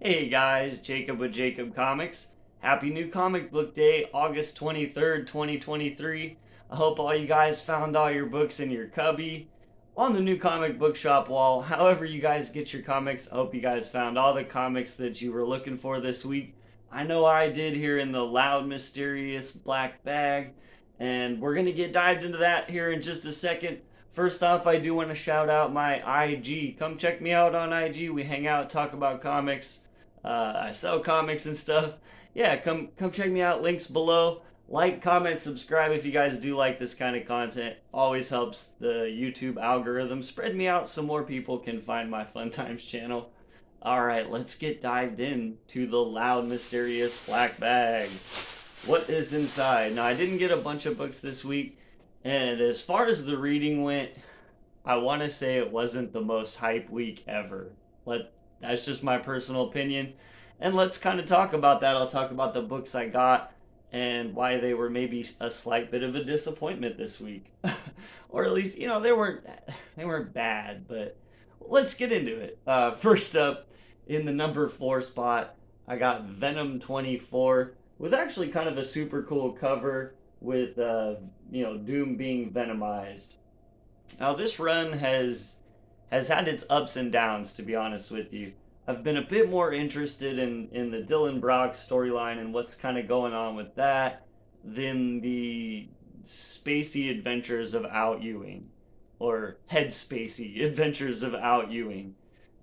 Hey guys, Jacob with Jacob Comics. Happy New Comic Book Day, August 23rd, 2023. I hope all you guys found all your books in your cubby, on the new comic book shop wall. However you guys get your comics, I hope you guys found all the comics that you were looking for this week. I know I did here in the loud, mysterious black bag, and we're going to get dived into that here in just a second. First off, I do want to shout out my IG. Come check me out on IG. We hang out, talk about comics. I sell comics and stuff. Yeah, come check me out. Links below. Like, comment, subscribe if you guys do like this kind of content. Always helps the YouTube algorithm spread me out so more people can find my Fun Times channel. Alright, let's get dived in to the loud, mysterious black bag. What is inside? Now, I didn't get a bunch of books this week, and as far as the reading went, I want to say it wasn't the most hype week ever. That's just my personal opinion. And let's kind of talk about that. I'll talk about the books I got and why they were maybe a slight bit of a disappointment this week. Or at least, they weren't bad, but let's get into it. First up, in the number 4 spot, I got Venom 24 with actually kind of a super cool cover with Doom being venomized. Now this run has had its ups and downs, to be honest with you. I've been a bit more interested in the Dylan Brock storyline and what's kind of going on with that than the spacey adventures of Al Ewing, or head spacey adventures of Al Ewing.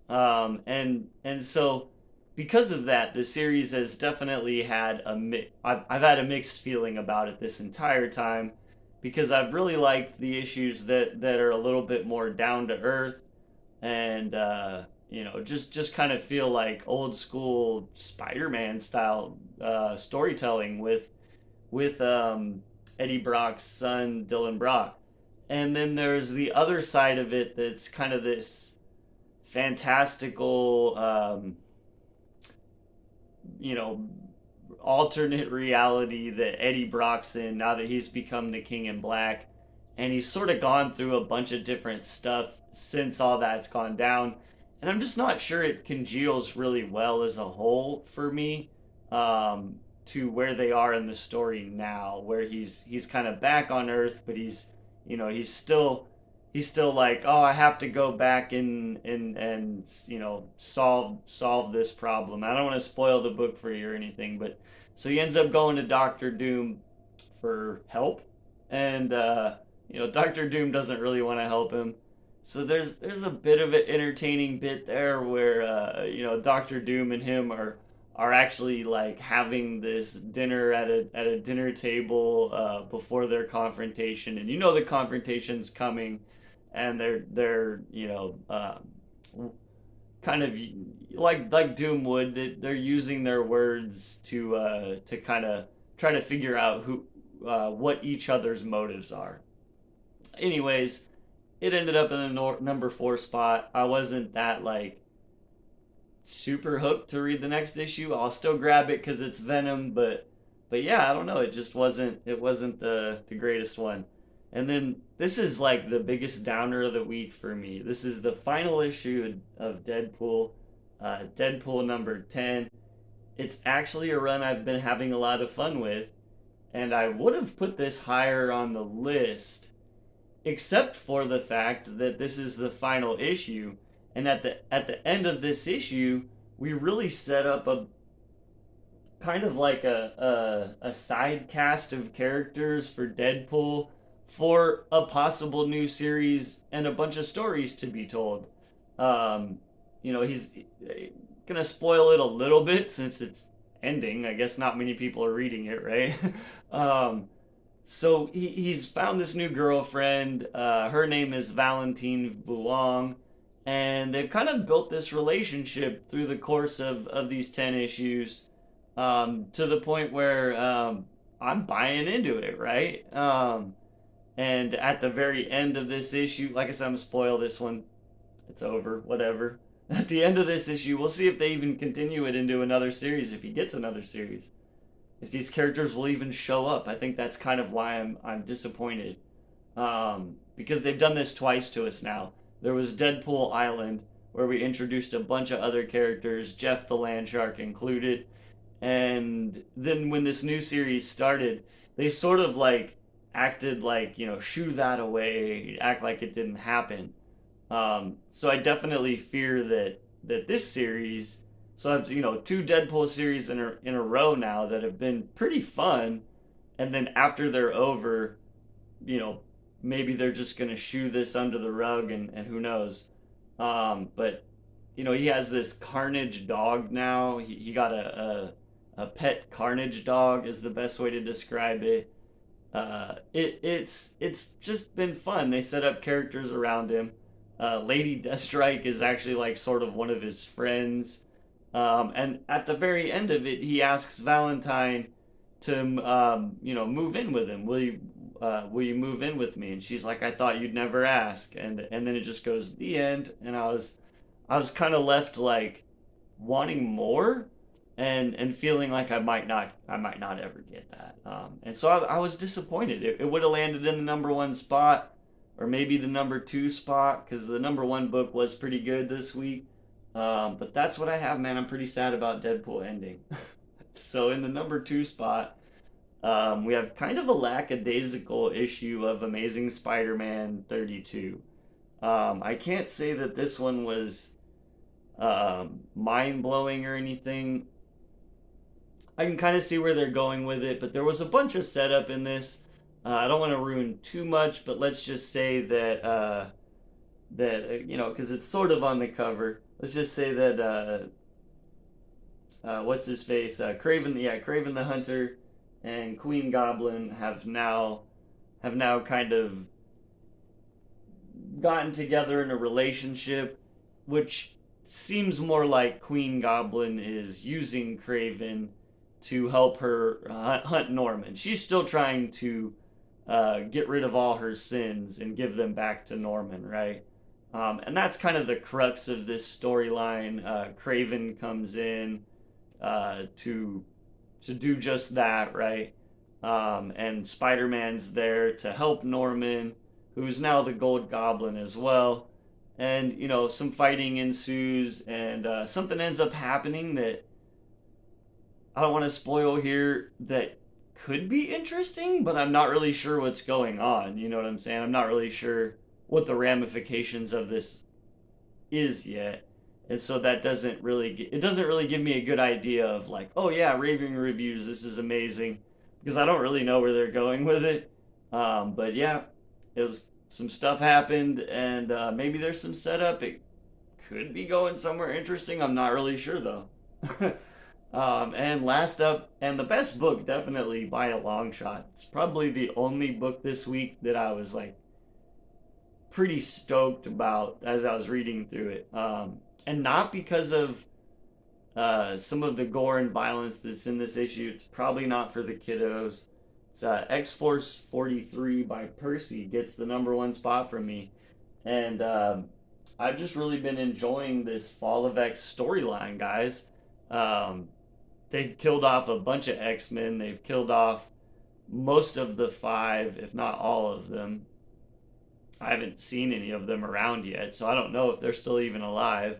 And so because of that, the series has definitely had I've had a mixed feeling about it this entire time, because I've really liked the issues that are a little bit more down to earth and just kind of feel like old school Spider-Man style storytelling with Eddie Brock's son Dylan Brock. And then there's the other side of it that's kind of this fantastical alternate reality that Eddie Brock's in now that he's become the King in Black, and he's sort of gone through a bunch of different stuff since all that's gone down, and I'm just not sure it congeals really well as a whole for me, to where they are in the story now, where he's kind of back on Earth, but he's still like, oh, I have to go back and solve this problem. I don't want to spoil the book for you or anything, but so he ends up going to Doctor Doom for help, and Doctor Doom doesn't really want to help him. So there's a bit of an entertaining bit there where Doctor Doom and him are actually like having this dinner at a dinner table before their confrontation, and the confrontation's coming, and they're kind of like Doom would. They're using their words to kind of try to figure out what each other's motives are. Anyways, it ended up in the number 4 spot. I wasn't that super hooked to read the next issue. I'll still grab it because it's Venom, but yeah, I don't know. It just wasn't the greatest one. And then this is like the biggest downer of the week for me. This is the final issue of Deadpool, Deadpool number 10. It's actually a run I've been having a lot of fun with, and I would have put this higher on the list, except for the fact that this is the final issue, and at the end of this issue, we really set up a kind of like a side cast of characters for Deadpool for a possible new series and a bunch of stories to be told. He's gonna spoil it a little bit since it's ending. I guess not many people are reading it, right? So he's found this new girlfriend. Her name is Valentine Vuong, and they've kind of built this relationship through the course of these 10 issues, to the point where I'm buying into it, right? And at the very end of this issue, like I said, I'm gonna spoil this one. It's over, whatever. At the end of this issue, we'll see if they even continue it into another series, if he gets another series. If these characters will even show up. I think that's kind of why I'm disappointed. Because they've done this twice to us now. There was Deadpool Island, where we introduced a bunch of other characters, Jeff the Land Shark included. And then when this new series started, they sort of like acted like, shoo that away, act like it didn't happen. So I definitely fear that this series, so I've two Deadpool series in a row now that have been pretty fun, and then after they're over, you know, maybe they're just gonna shoo this under the rug, and who knows. But he has this Carnage dog now. He got a pet Carnage dog is the best way to describe it. It's just been fun. They set up characters around him. Lady Deathstrike is actually like sort of one of his friends. And at the very end of it, he asks Valentine to move in with him. Will you move in with me? And she's like, I thought you'd never ask. And then it just goes the end. And I was kind of left like wanting more, and feeling like I might not ever get that. And so I was disappointed. It would have landed in the number one spot, or maybe the number two spot, because the number one book was pretty good this week. But that's what I have, man. I'm pretty sad about Deadpool ending. So in the number two spot, we have kind of a lackadaisical issue of Amazing Spider-Man 32. I can't say that this one was mind-blowing or anything. I can kind of see where they're going with it, but there was a bunch of setup in this. I don't want to ruin too much, but let's just say that because it's sort of on the cover. Let's just say that what's his face, Craven the Hunter and Queen Goblin have now kind of gotten together in a relationship, which seems more like Queen Goblin is using Craven to help her hunt Norman. She's still trying to get rid of all her sins and give them back to Norman, right? And that's kind of the crux of this storyline. Craven comes in to do just that, right? And Spider-Man's there to help Norman, who's now the Gold Goblin as well. And some fighting ensues, and something ends up happening that I don't want to spoil here, that could be interesting, but I'm not really sure what's going on. You know what I'm saying? I'm not really sure what the ramifications of this is yet. And so that doesn't really give me a good idea of like, oh yeah, raving reviews, this is amazing, because I don't really know where they're going with it. But yeah, some stuff happened, and maybe there's some setup. It could be going somewhere interesting. I'm not really sure though. And last up, and the best book, definitely by a long shot. It's probably the only book this week that I was like pretty stoked about as I was reading through it. And not because of some of the gore and violence that's in this issue. It's probably not for the kiddos. It's X-Force 43 by Percy gets the number one spot for me. And I've just really been enjoying this Fall of X storyline, guys. They've killed off a bunch of X-Men. They've killed off most of the five, if not all of them. I haven't seen any of them around yet, so I don't know if they're still even alive.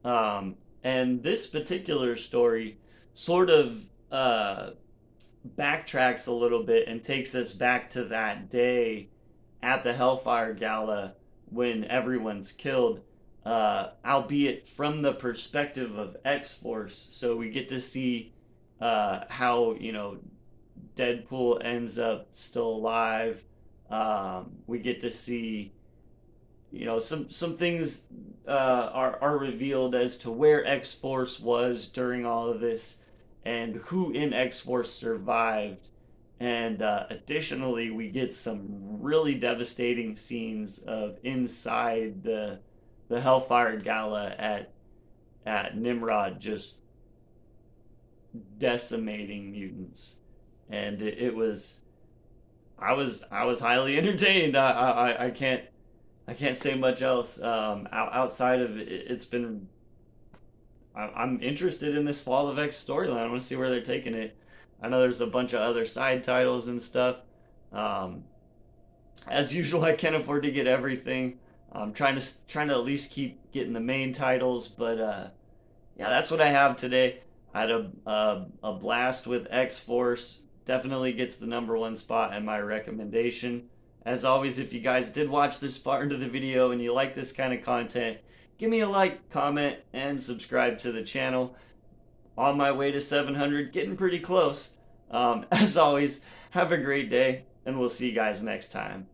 And this particular story sort of backtracks a little bit and takes us back to that day at the Hellfire Gala when everyone's killed, albeit from the perspective of X-Force. So we get to see how Deadpool ends up still alive. We get to see some things are revealed as to where X-Force was during all of this and who in X-Force survived. And additionally, we get some really devastating scenes of inside the Hellfire Gala at Nimrod, just decimating mutants. And it was, I was highly entertained. I can't say much else outside of it. It's been, I'm interested in this Fall of X storyline. I want to see where they're taking it. I know there's a bunch of other side titles and stuff. As usual, I can't afford to get everything. I'm trying to at least keep getting the main titles, but yeah, that's what I have today. I had a blast with X Force. Definitely gets the #1 spot in my recommendation. As always, if you guys did watch this far into the video and you like this kind of content, give me a like, comment, and subscribe to the channel. On my way to 700, getting pretty close. As always, have a great day, and we'll see you guys next time.